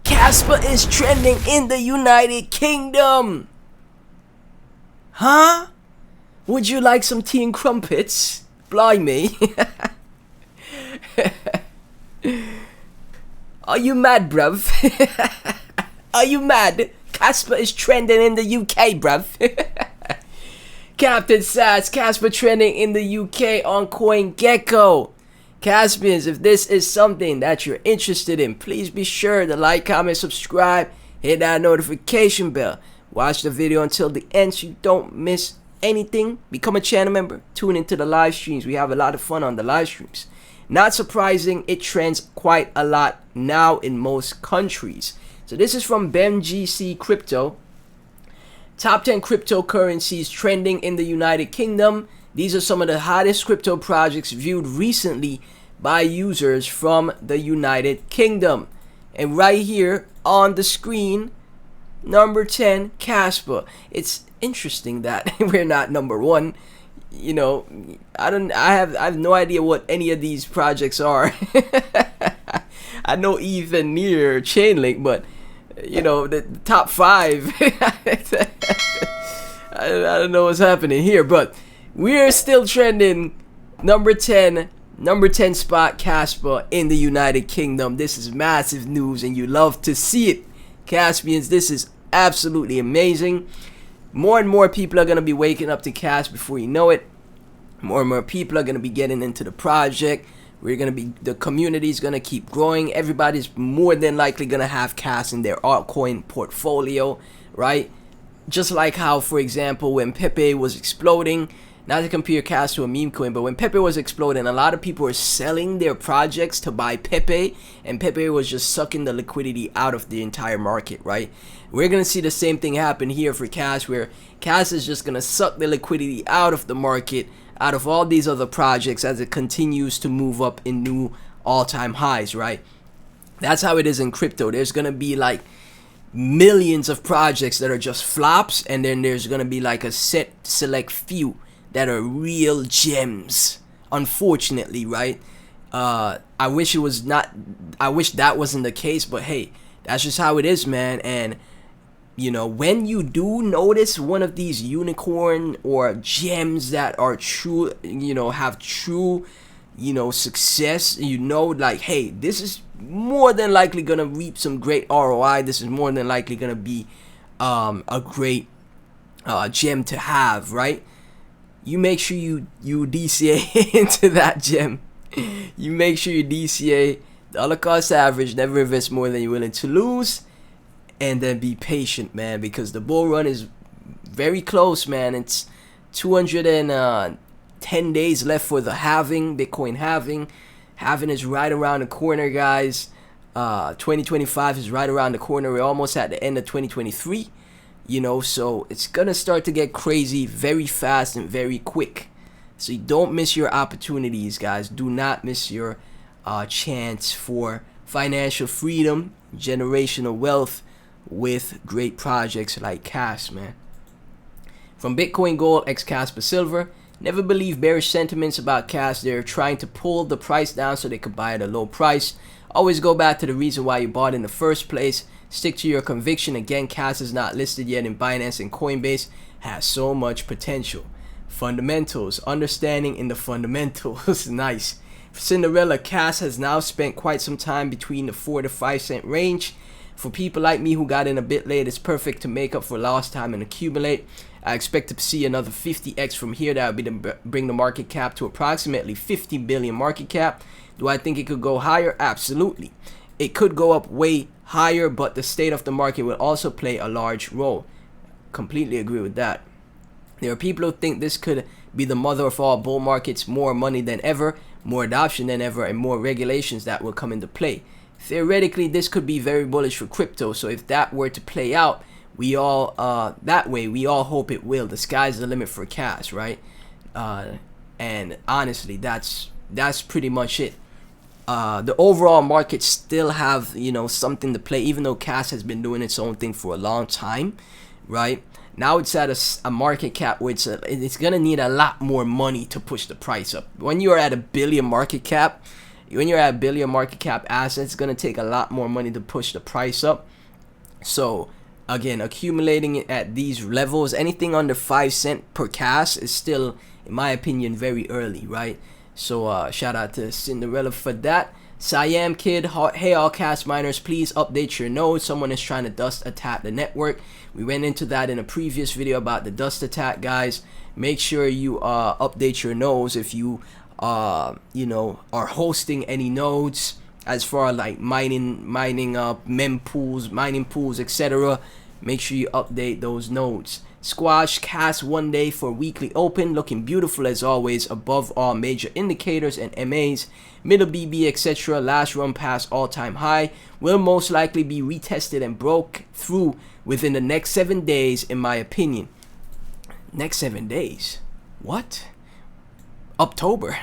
Kaspa is trending in the United Kingdom. Huh? Would you like some tea and crumpets? Blimey. Are you mad, bruv? Are you mad? Kaspa is trending in the UK, bruv. Captain Sass, Kaspa trending in the UK on CoinGecko. Caspians, if this is something that you're interested in, please be sure to like, comment, subscribe, hit that notification bell. Watch the video until the end so you don't miss anything. Become a channel member. Tune into the live streams. We have a lot of fun on the live streams. Not surprising, it trends quite a lot now in most countries. So this is from BemGC Crypto. Top 10 cryptocurrencies trending in the United Kingdom. These are some of the hottest crypto projects viewed recently by users from the United Kingdom. And right here on the screen, number 10, Casper. It's interesting that we're not number one. You know, I have no idea what any of these projects are. I know even near Chainlink, but you know, the top 5. I don't know what's happening here, but we're still trending number 10 spot, Kaspa in the United Kingdom. This is massive news and you love to see it. Caspians, this is absolutely amazing. More and more people are going to be waking up to Kaspa before you know it. More and more people are going to be getting into the project. The community is going to keep growing. Everybody's more than likely going to have Kaspa in their altcoin portfolio, right? Just like how, for example, when Pepe was exploding, not to compare Kaspa to a meme coin, but when Pepe was exploding, a lot of people were selling their projects to buy Pepe, and Pepe was just sucking the liquidity out of the entire market, right? We're going to see the same thing happen here for Kaspa, where Kaspa is just going to suck the liquidity out of the market, out of all these other projects as it continues to move up in new all-time highs, right? That's how it is in crypto. There's going to be like millions of projects that are just flops, and then there's going to be like a select few that are real gems, unfortunately, right? I wish that wasn't the case, but hey, that's just how it is, man. And you know, when you do notice one of these unicorn or gems that are true, you know, have true, you know, success, you know, like, hey, this is more than likely gonna reap some great ROI. This is more than likely gonna be a great gem to have, right? You make sure you DCA into that gem. You make sure you DCA dollar cost average, never invest more than you're willing to lose, and then be patient, man, because the bull run is very close, man. It's 210 days left for the halving, Bitcoin halving. Halving is right around the corner, guys. 2025 is right around the corner. We're almost at the end of 2023, you know, so it's gonna start to get crazy very fast and very quick. So you don't miss your opportunities, guys. Do not miss your chance for financial freedom, generational wealth, with great projects like Kaspa, man. From Bitcoin Gold x Kaspa Silver, never believe bearish sentiments about Kaspa. They're trying to pull the price down so they could buy at a low price. Always go back to the reason why you bought in the first place. Stick to your conviction. Again, Kaspa is not listed yet in Binance and Coinbase. Has so much potential. Fundamentals, understanding in the fundamentals. Nice. For Cinderella, Kaspa has now spent quite some time between the 4 to 5 cent range. For people like me who got in a bit late, it's perfect to make up for lost time and accumulate. I expect to see another 50x from here. That would be to bring the market cap to approximately 50 billion market cap. Do I think it could go higher? Absolutely. It could go up way higher, but the state of the market will also play a large role. Completely agree with that. There are people who think this could be the mother of all bull markets. More money than ever, more adoption than ever, and more regulations that will come into play. Theoretically, this could be very bullish for crypto. So if that were to play out, we all hope it will. The sky's the limit for Kaspa, right? And honestly, that's pretty much it. The overall market still have, you know, something to play, even though Kaspa has been doing its own thing for a long time, right? Now it's at a market cap where it's gonna need a lot more money to push the price up. When you are at a billion market cap, when you're at a billion market cap asset, it's gonna take a lot more money to push the price up. So again, accumulating it at these levels, anything under 5 cents per CAS is still, in my opinion, very early, right? So shout out to Cinderella for that. Siam Kid, hey all CAS miners, please update your nodes. Someone is trying to dust attack the network. We went into that in a previous video about the dust attack, guys. Make sure you update your nodes if you you know, are hosting any nodes as far as like mining pools, etc. Make sure you update those nodes. Squash CAS 1 day for weekly open, looking beautiful as always, above all major indicators and MAs. Middle BB, etc. Last run past all-time high, will most likely be retested and broke through within the next 7 days, in my opinion. Next 7 days? What? October.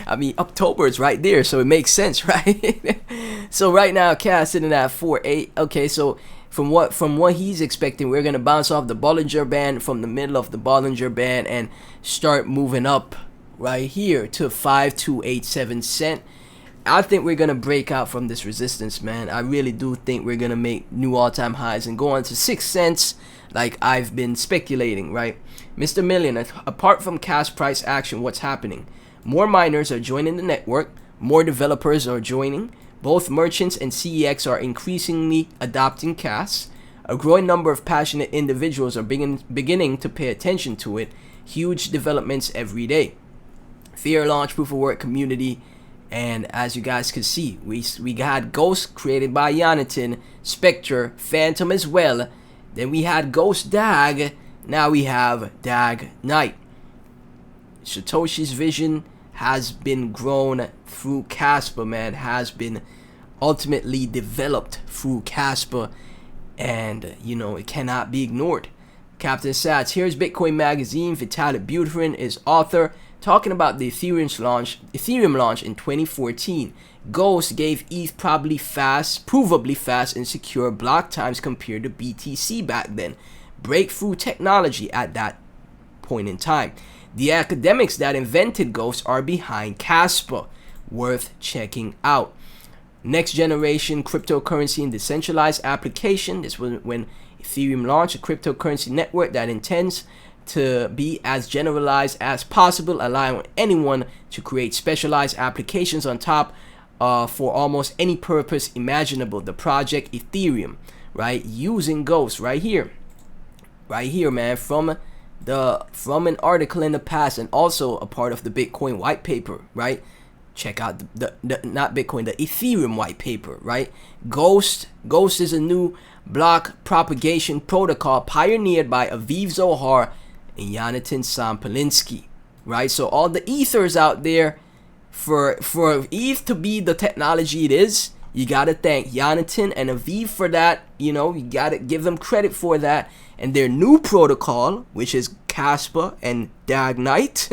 I mean, October is right there, so it makes sense, right? So right now, CAS sitting at 4.8. Okay, so from what he's expecting, we're gonna bounce off the Bollinger Band from the middle of the Bollinger Band and start moving up right here to 5.287 cent. I think we're gonna break out from this resistance, man. I really do think we're gonna make new all-time highs and go on to 6 cents, like I've been speculating, right? Mr. Millionaire, apart from CAS price action, what's happening? More miners are joining the network. More developers are joining. Both merchants and CEX are increasingly adopting CAS. A growing number of passionate individuals are beginning to pay attention to it. Huge developments every day. Fear launch proof of work community, and as you guys can see, we had Ghost created by Jonathan, Spectre, Phantom as well. Then we had Ghost Dag. Now we have Dag Knight. Satoshi's vision has been grown through Casper, man, has been ultimately developed through Casper, and you know, it cannot be ignored. Captain Sats, here's Bitcoin Magazine. Vitalik Buterin is author, talking about the Ethereum launch in 2014. Ghost gave ETH provably fast and secure block times compared to BTC back then. Breakthrough technology at that point in time. The academics that invented Ghost are behind Kaspa. Worth checking out. Next generation cryptocurrency and decentralized application. This was when Ethereum launched, a cryptocurrency network that intends to be as generalized as possible, allowing anyone to create specialized applications on top for almost any purpose imaginable. The project Ethereum, right, using Ghost right here, man, from an article in the past, and also a part of the Bitcoin white paper, right? Check out the not Bitcoin, the Ethereum white paper, right? Ghost is a new block propagation protocol pioneered by Aviv Zohar and Jonathan Sampolinsky, right? So all the ethers out there, for ETH to be the technology it is, you gotta thank Jonathan and Aviv for that. You know, you gotta give them credit for that. And their new protocol, which is Kaspa and Dag Knight,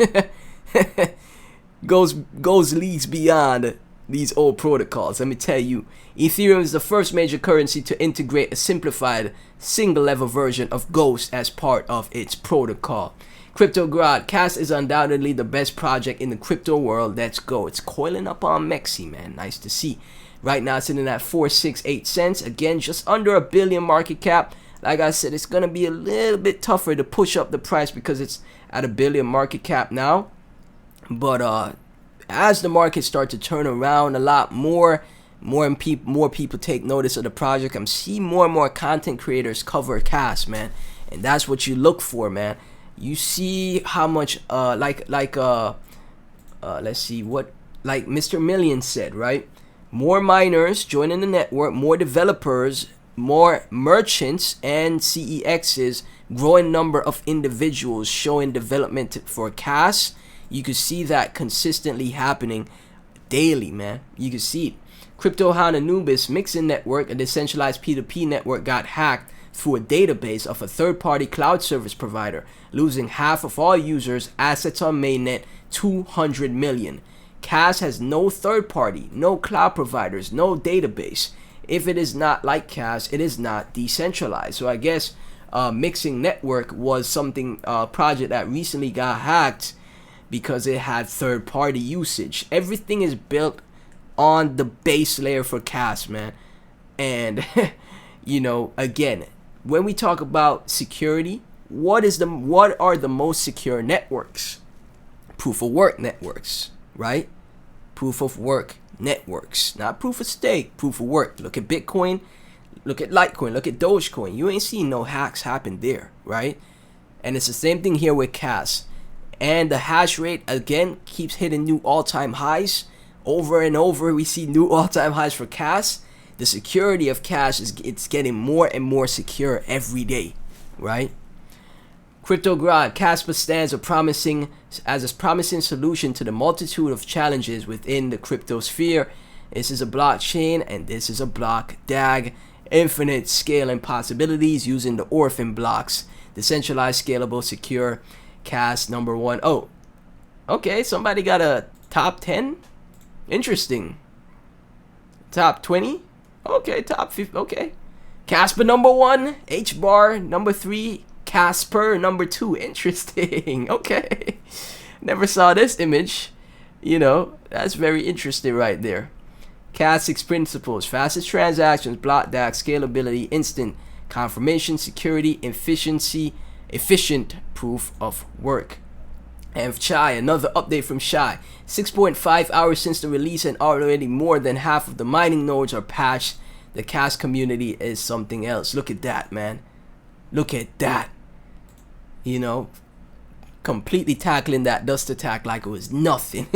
goes leagues beyond these old protocols. Let me tell you, Ethereum is the first major currency to integrate a simplified single-level version of Ghost as part of its protocol. CryptoGrad, CAS is undoubtedly the best project in the crypto world. Let's go. It's coiling up on Mexi, man. Nice to see. Right now, it's sitting at 4.68 cents. Again, just under $1 billion market cap. Like I said, it's going to be a little bit tougher to push up the price because it's at $1 billion market cap now. But as the market starts to turn around a lot more people take notice of the project. I'm seeing more and more content creators cover CAS, man. And that's what you look for, man. You see how much let's see what, like Mr. Million said, right? More miners joining the network, more developers, more merchants and CEXs, growing number of individuals showing development for CAS. You can see that consistently happening daily, man. You can see it. Crypto Hound Anubis mixing network, a decentralized P2P network, got hacked through a database of a third-party cloud service provider, losing half of all users, assets on mainnet, 200 million. CAS has no third party, no cloud providers, no database. If it is not like CAS, it is not decentralized. So I guess mixing network was something project that recently got hacked because it had third party usage. Everything is built on the base layer for Cas, man. And you know, again, when we talk about security, what are the most secure networks? Proof of work networks, right? Proof of work networks, not proof of stake, proof of work. Look at Bitcoin, look at Litecoin, look at Dogecoin. You ain't seen no hacks happen there, right? And it's the same thing here with Cas. And the hash rate again keeps hitting new all-time highs over and over. We see new all-time highs for Cas. The security of Cas it's getting more and more secure every day, right? Crypto God, Casper stands as a promising solution to the multitude of challenges within the crypto sphere. This is a blockchain and this is a block DAG. Infinite scaling possibilities using the orphan blocks. Decentralized, scalable, secure. Cas number 1. Oh, okay, somebody got a top 10. Interesting. Top 20. Okay, top 50. Okay. Casper number 1. H bar number 3. Casper number 2. Interesting. Okay. Never saw this image. You know, that's very interesting right there. Cas 6 principles. Fastest transactions, block DAG, scalability, instant confirmation, security, efficiency, efficient proof of work. And Chai, another update from Chai. 6.5 hours since the release and already more than half of the mining nodes are patched. The Cas community is something else. Look at that, man. Look at that. You know, completely tackling that dust attack like it was nothing.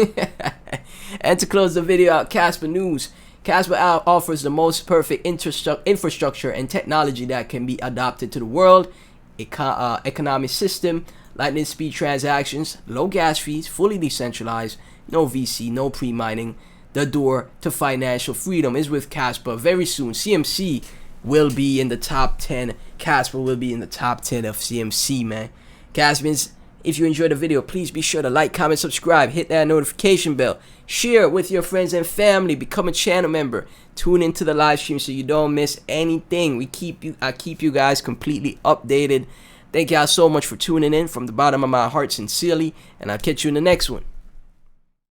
And to close the video out, Casper news. Casper offers the most perfect infrastructure and technology that can be adopted to the world. Economic system, lightning speed transactions, low gas fees, fully decentralized, no VC, no pre-mining. The door to financial freedom is with Casper. Very soon, CMC will be in the top 10. Casper will be in the top 10 of CMC, man. Caspers, if you enjoyed the video, please be sure to like, comment, subscribe, hit that notification bell, share it with your friends and family, become a channel member, tune into the live stream so you don't miss anything. I keep you guys completely updated. Thank y'all so much for tuning in from the bottom of my heart, sincerely, and I'll catch you in the next one.